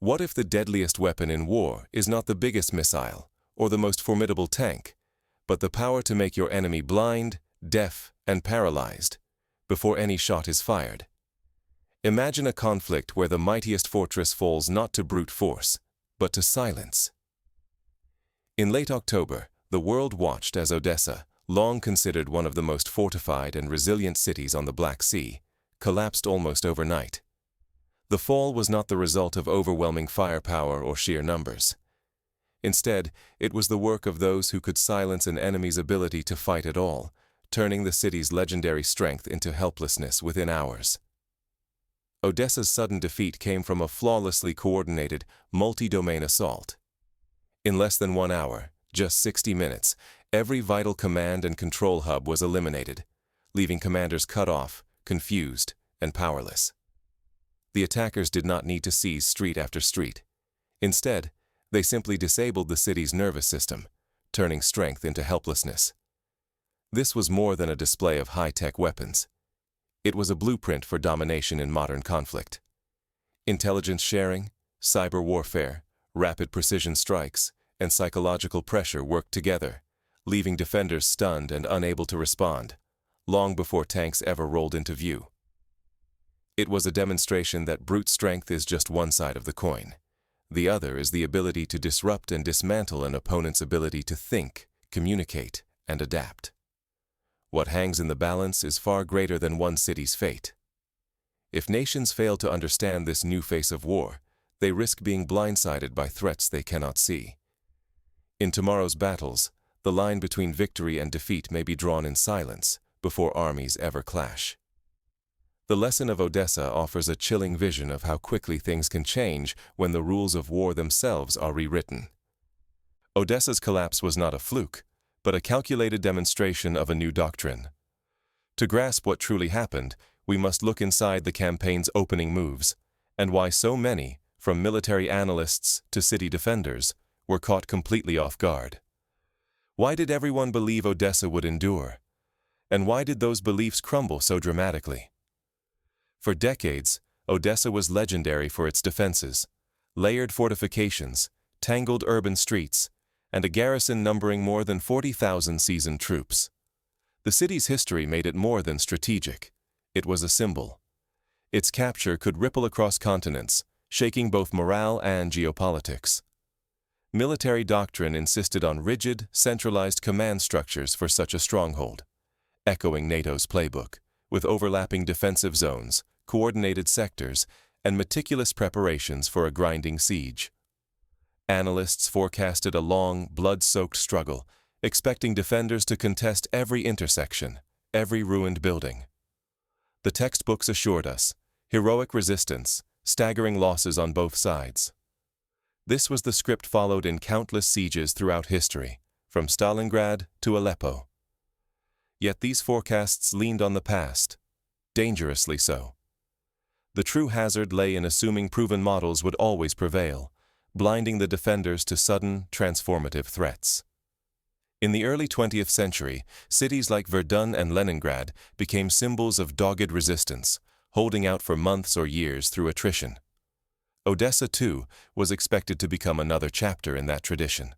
What if the deadliest weapon in war is not the biggest missile or the most formidable tank, but the power to make your enemy blind, deaf, and paralyzed before any shot is fired? Imagine a conflict where the mightiest fortress falls not to brute force, but to silence. In late October, the world watched as Odessa, long considered one of the most fortified and resilient cities on the Black Sea, collapsed almost overnight. The fall was not the result of overwhelming firepower or sheer numbers. Instead, it was the work of those who could silence an enemy's ability to fight at all, turning the city's legendary strength into helplessness within hours. Odessa's sudden defeat came from a flawlessly coordinated, multi-domain assault. In less than 1 hour, just 60 minutes, every vital command and control hub was eliminated, leaving commanders cut off, confused, and powerless. The attackers did not need to seize street after street. Instead, they simply disabled the city's nervous system, turning strength into helplessness. This was more than a display of high-tech weapons. It was a blueprint for domination in modern conflict. Intelligence sharing, cyber warfare, rapid precision strikes, and psychological pressure worked together, leaving defenders stunned and unable to respond, long before tanks ever rolled into view. It was a demonstration that brute strength is just one side of the coin. The other is the ability to disrupt and dismantle an opponent's ability to think, communicate, and adapt. What hangs in the balance is far greater than one city's fate. If nations fail to understand this new face of war, they risk being blindsided by threats they cannot see. In tomorrow's battles, the line between victory and defeat may be drawn in silence before armies ever clash. The lesson of Odessa offers a chilling vision of how quickly things can change when the rules of war themselves are rewritten. Odessa's collapse was not a fluke, but a calculated demonstration of a new doctrine. To grasp what truly happened, we must look inside the campaign's opening moves, and why so many, from military analysts to city defenders, were caught completely off guard. Why did everyone believe Odessa would endure? And why did those beliefs crumble so dramatically? For decades, Odessa was legendary for its defenses, layered fortifications, tangled urban streets, and a garrison numbering more than 40,000 seasoned troops. The city's history made it more than strategic. It was a symbol. Its capture could ripple across continents, shaking both morale and geopolitics. Military doctrine insisted on rigid, centralized command structures for such a stronghold, echoing NATO's playbook, with overlapping defensive zones, coordinated sectors, and meticulous preparations for a grinding siege. Analysts forecasted a long, blood-soaked struggle, expecting defenders to contest every intersection, every ruined building. The textbooks assured us, heroic resistance, staggering losses on both sides. This was the script followed in countless sieges throughout history, from Stalingrad to Aleppo. Yet these forecasts leaned on the past, dangerously so. The true hazard lay in assuming proven models would always prevail, blinding the defenders to sudden, transformative threats. In the early 20th century, cities like Verdun and Leningrad became symbols of dogged resistance, holding out for months or years through attrition. Odessa, too, was expected to become another chapter in that tradition.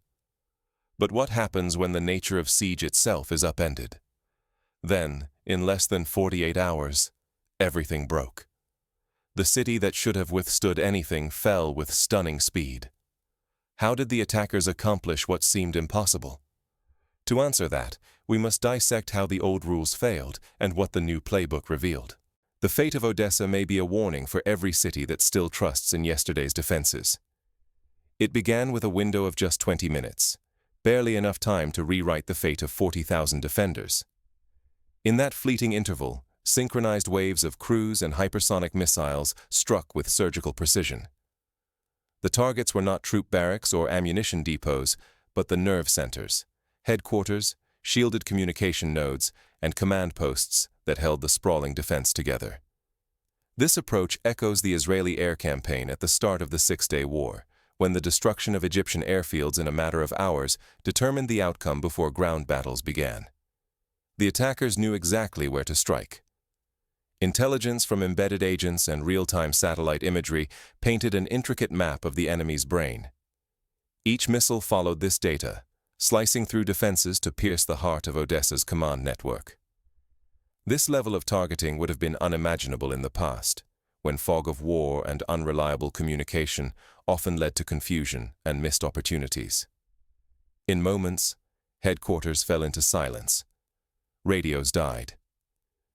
But what happens when the nature of siege itself is upended? Then, in less than 48 hours, everything broke. The city that should have withstood anything fell with stunning speed. How did the attackers accomplish what seemed impossible? To answer that, we must dissect how the old rules failed and what the new playbook revealed. The fate of Odessa may be a warning for every city that still trusts in yesterday's defenses. It began with a window of just 20 minutes, barely enough time to rewrite the fate of 40,000 defenders. In that fleeting interval, synchronized waves of cruise and hypersonic missiles struck with surgical precision. The targets were not troop barracks or ammunition depots, but the nerve centers, headquarters, shielded communication nodes, and command posts that held the sprawling defense together. This approach echoes the Israeli air campaign at the start of the Six-Day War, when the destruction of Egyptian airfields in a matter of hours determined the outcome before ground battles began. The attackers knew exactly where to strike. Intelligence from embedded agents and real-time satellite imagery painted an intricate map of the enemy's brain. Each missile followed this data, slicing through defenses to pierce the heart of Odessa's command network. This level of targeting would have been unimaginable in the past, when fog of war and unreliable communication often led to confusion and missed opportunities. In moments, headquarters fell into silence. Radios died.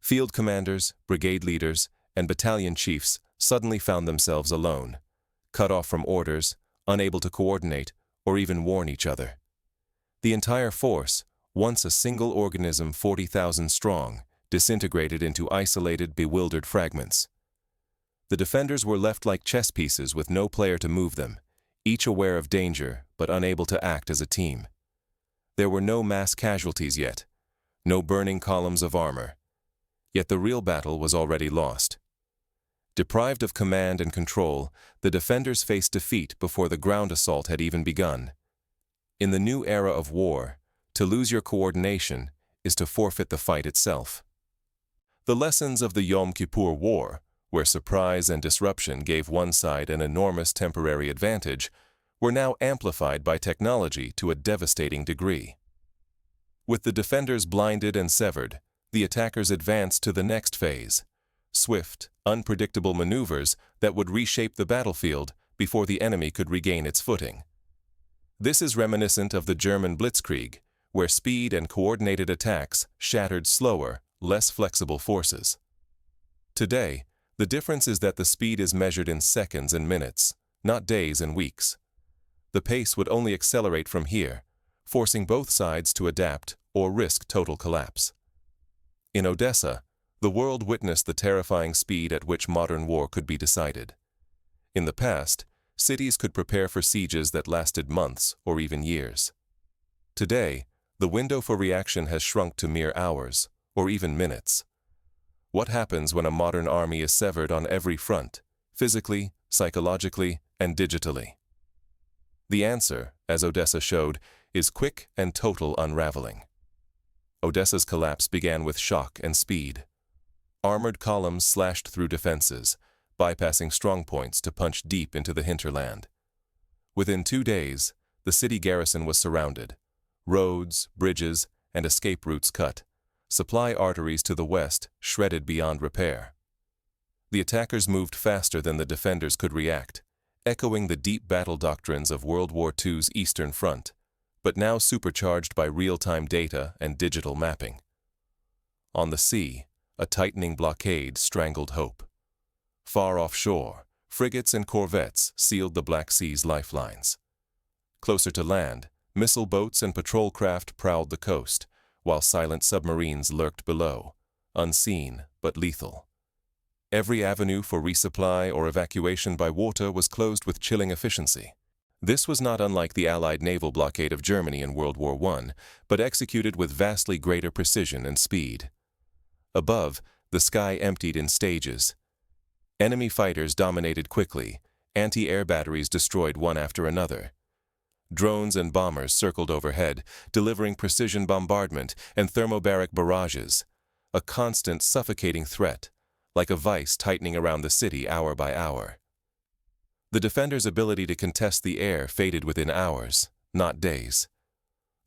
Field commanders, brigade leaders, and battalion chiefs suddenly found themselves alone, cut off from orders, unable to coordinate or even warn each other. The entire force, once a single organism 40,000 strong, disintegrated into isolated, bewildered fragments. The defenders were left like chess pieces with no player to move them, each aware of danger but unable to act as a team. There were no mass casualties yet, no burning columns of armor. Yet the real battle was already lost. Deprived of command and control, the defenders faced defeat before the ground assault had even begun. In the new era of war, to lose your coordination is to forfeit the fight itself. The lessons of the Yom Kippur War, where surprise and disruption gave one side an enormous temporary advantage, were now amplified by technology to a devastating degree. With the defenders blinded and severed, the attackers advanced to the next phase, swift, unpredictable maneuvers that would reshape the battlefield before the enemy could regain its footing. This is reminiscent of the German Blitzkrieg, where speed and coordinated attacks shattered slower, less flexible forces. Today, the difference is that the speed is measured in seconds and minutes, not days and weeks. The pace would only accelerate from here, forcing both sides to adapt or risk total collapse. In Odessa, the world witnessed the terrifying speed at which modern war could be decided. In the past, cities could prepare for sieges that lasted months or even years. Today, the window for reaction has shrunk to mere hours or even minutes. What happens when a modern army is severed on every front, physically, psychologically, and digitally? The answer, as Odessa showed, is quick and total unraveling. Odessa's collapse began with shock and speed. Armored columns slashed through defenses, bypassing strongpoints to punch deep into the hinterland. Within 2 days, the city garrison was surrounded. Roads, bridges, and escape routes cut. Supply arteries to the west shredded beyond repair. The attackers moved faster than the defenders could react, echoing the deep battle doctrines of World War II's Eastern Front, but now supercharged by real-time data and digital mapping. On the sea, a tightening blockade strangled hope. Far offshore, frigates and corvettes sealed the Black Sea's lifelines. Closer to land, missile boats and patrol craft prowled the coast, while silent submarines lurked below, unseen but lethal. Every avenue for resupply or evacuation by water was closed with chilling efficiency. This was not unlike the Allied naval blockade of Germany in World War I, but executed with vastly greater precision and speed. Above, the sky emptied in stages. Enemy fighters dominated quickly, anti-air batteries destroyed one after another. Drones and bombers circled overhead, delivering precision bombardment and thermobaric barrages, a constant suffocating threat, like a vice tightening around the city hour by hour. The defenders' ability to contest the air faded within hours, not days.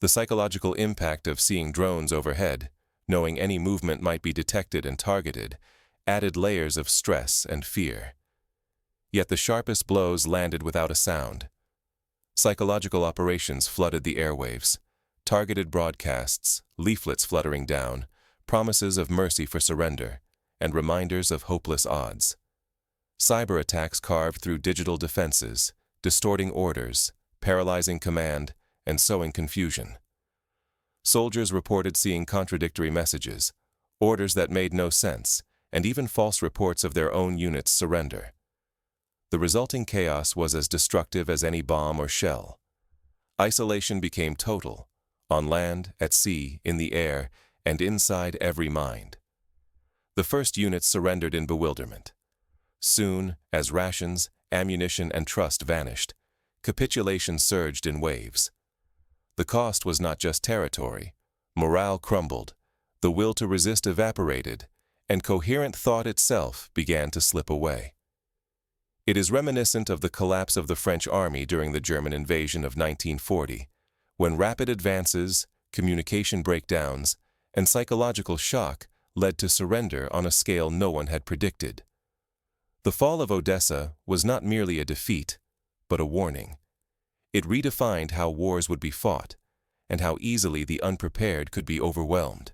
The psychological impact of seeing drones overhead, knowing any movement might be detected and targeted, added layers of stress and fear. Yet the sharpest blows landed without a sound. Psychological operations flooded the airwaves, targeted broadcasts, leaflets fluttering down, promises of mercy for surrender, and reminders of hopeless odds. Cyber attacks carved through digital defenses, distorting orders, paralyzing command, and sowing confusion. Soldiers reported seeing contradictory messages, orders that made no sense, and even false reports of their own unit's surrender. The resulting chaos was as destructive as any bomb or shell. Isolation became total, on land, at sea, in the air, and inside every mind. The first units surrendered in bewilderment. Soon, as rations, ammunition, and trust vanished, capitulation surged in waves. The cost was not just territory. Morale crumbled, the will to resist evaporated, and coherent thought itself began to slip away. It is reminiscent of the collapse of the French army during the German invasion of 1940, when rapid advances, communication breakdowns, and psychological shock led to surrender on a scale no one had predicted. The fall of Odessa was not merely a defeat, but a warning. It redefined how wars would be fought, and how easily the unprepared could be overwhelmed.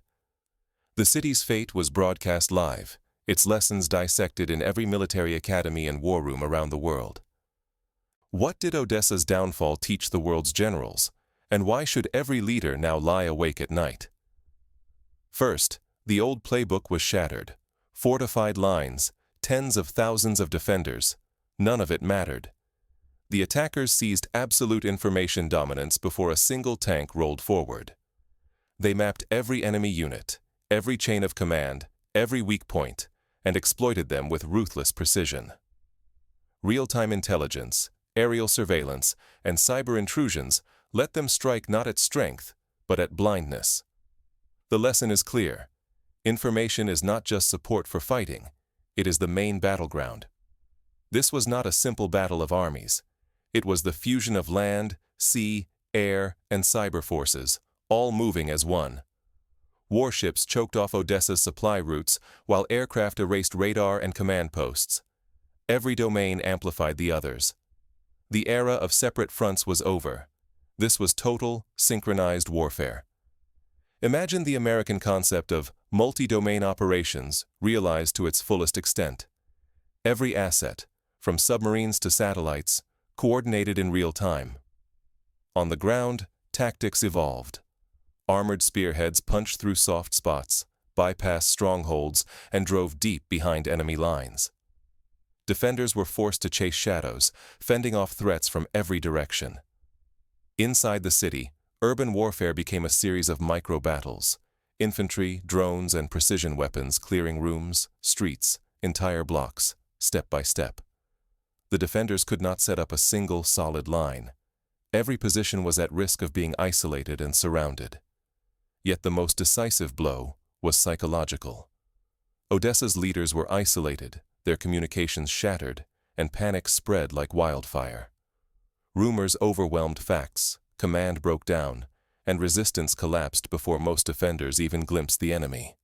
The city's fate was broadcast live, its lessons dissected in every military academy and war room around the world. What did Odessa's downfall teach the world's generals, and why should every leader now lie awake at night? First, the old playbook was shattered. Fortified lines, tens of thousands of defenders, none of it mattered. The attackers seized absolute information dominance before a single tank rolled forward. They mapped every enemy unit, every chain of command, every weak point, and exploited them with ruthless precision. Real-time intelligence, aerial surveillance, and cyber intrusions let them strike not at strength, but at blindness. The lesson is clear. Information is not just support for fighting, it is the main battleground. This was not a simple battle of armies. It was the fusion of land, sea, air, and cyber forces, all moving as one. Warships choked off Odessa's supply routes, while aircraft erased radar and command posts. Every domain amplified the others. The era of separate fronts was over. This was total, synchronized warfare. Imagine the American concept of multi-domain operations realized to its fullest extent. Every asset, from submarines to satellites, coordinated in real time. On the ground, tactics evolved. Armored spearheads punched through soft spots, bypassed strongholds, and drove deep behind enemy lines. Defenders were forced to chase shadows, fending off threats from every direction. Inside the city, urban warfare became a series of micro-battles. Infantry, drones, and precision weapons clearing rooms, streets, entire blocks, step by step. The defenders could not set up a single solid line. Every position was at risk of being isolated and surrounded. Yet the most decisive blow was psychological. Odessa's leaders were isolated, their communications shattered, and panic spread like wildfire. Rumors overwhelmed facts, command broke down, and resistance collapsed before most defenders even glimpsed the enemy.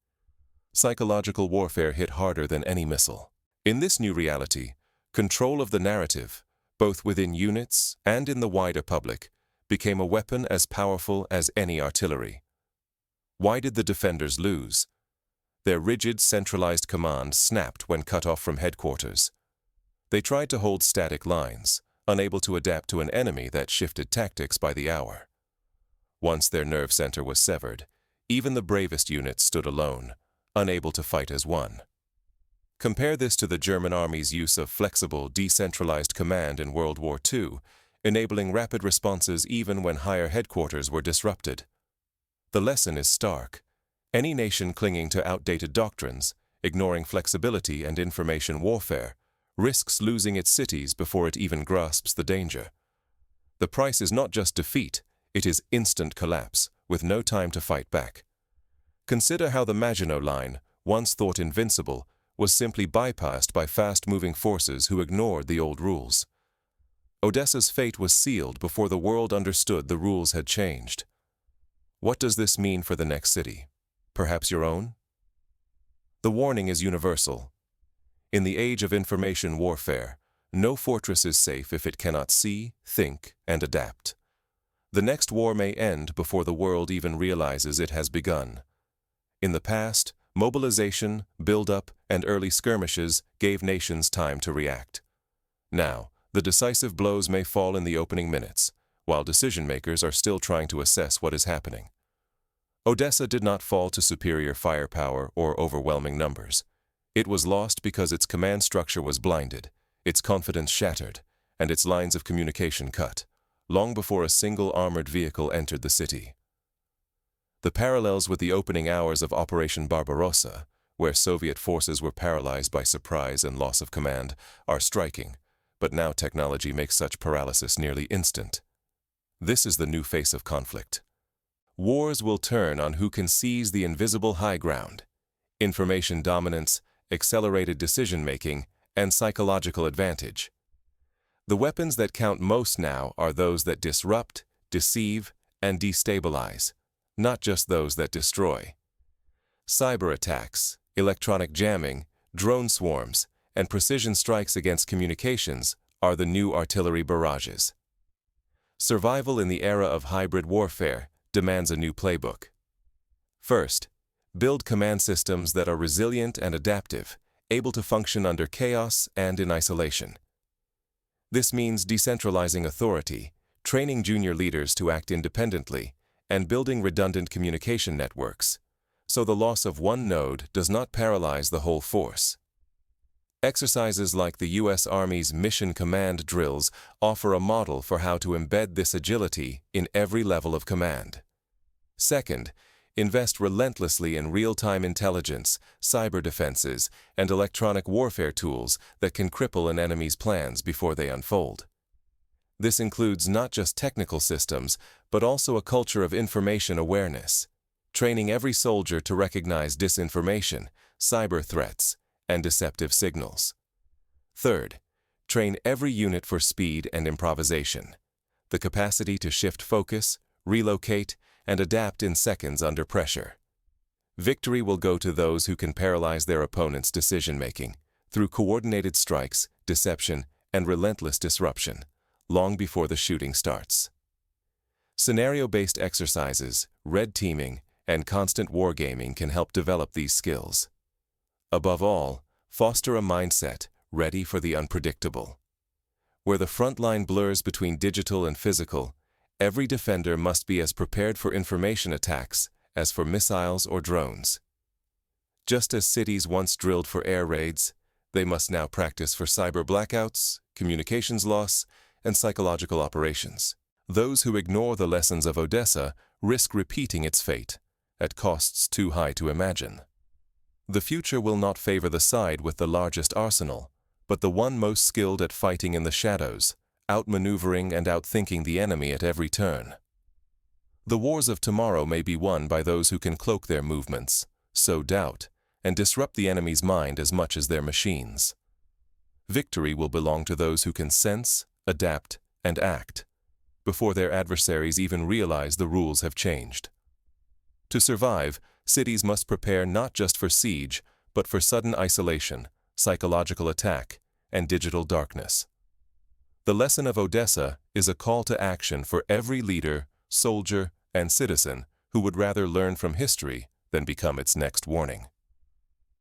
Psychological warfare hit harder than any missile. In this new reality, control of the narrative, both within units and in the wider public, became a weapon as powerful as any artillery. Why did the defenders lose? Their rigid, centralized command snapped when cut off from headquarters. They tried to hold static lines, unable to adapt to an enemy that shifted tactics by the hour. Once their nerve center was severed, even the bravest units stood alone, unable to fight as one. Compare this to the German army's use of flexible, decentralized command in World War II, enabling rapid responses even when higher headquarters were disrupted. The lesson is stark. Any nation clinging to outdated doctrines, ignoring flexibility and information warfare, risks losing its cities before it even grasps the danger. The price is not just defeat, it is instant collapse, with no time to fight back. Consider how the Maginot Line, once thought invincible, was simply bypassed by fast-moving forces who ignored the old rules. Odessa's fate was sealed before the world understood the rules had changed. What does this mean for the next city? Perhaps your own? The warning is universal. In the age of information warfare, no fortress is safe if it cannot see, think, and adapt. The next war may end before the world even realizes it has begun. In the past, mobilization, build-up, and early skirmishes gave nations time to react. Now, the decisive blows may fall in the opening minutes, while decision-makers are still trying to assess what is happening. Odessa did not fall to superior firepower or overwhelming numbers. It was lost because its command structure was blinded, its confidence shattered, and its lines of communication cut, long before a single armored vehicle entered the city. The parallels with the opening hours of Operation Barbarossa, where Soviet forces were paralyzed by surprise and loss of command, are striking, but now technology makes such paralysis nearly instant. This is the new face of conflict. Wars will turn on who can seize the invisible high ground. information dominance, accelerated decision-making, and psychological advantage. The weapons that count most now are those that disrupt, deceive, and destabilize, not just those that destroy. Cyber attacks, electronic jamming, drone swarms, and precision strikes against communications are the new artillery barrages. Survival in the era of hybrid warfare demands a new playbook. First, build command systems that are resilient and adaptive, able to function under chaos and in isolation. This means decentralizing authority, training junior leaders to act independently, and building redundant communication networks, so the loss of one node does not paralyze the whole force. Exercises like the U.S. Army's Mission Command drills offer a model for how to embed this agility in every level of command. Second, invest relentlessly in real-time intelligence, cyber defenses, and electronic warfare tools that can cripple an enemy's plans before they unfold. This includes not just technical systems, but also a culture of information awareness, training every soldier to recognize disinformation, cyber threats, and deceptive signals. Third, train every unit for speed and improvisation, the capacity to shift focus, relocate, and adapt in seconds under pressure. Victory will go to those who can paralyze their opponent's decision-making through coordinated strikes, deception, and relentless disruption, long before the shooting starts. Scenario-based exercises, red teaming, and constant wargaming can help develop these skills. Above all, foster a mindset ready for the unpredictable. Where the front line blurs between digital and physical, every defender must be as prepared for information attacks as for missiles or drones. Just as cities once drilled for air raids, they must now practice for cyber blackouts, communications loss, and psychological operations. Those who ignore the lessons of Odessa risk repeating its fate, at costs too high to imagine. The future will not favor the side with the largest arsenal, but the one most skilled at fighting in the shadows, outmaneuvering and outthinking the enemy at every turn. The wars of tomorrow may be won by those who can cloak their movements, sow doubt, and disrupt the enemy's mind as much as their machines. Victory will belong to those who can sense, adapt, and act, before their adversaries even realize the rules have changed. To survive, cities must prepare not just for siege, but for sudden isolation, psychological attack, and digital darkness. The lesson of Odessa is a call to action for every leader, soldier, and citizen who would rather learn from history than become its next warning.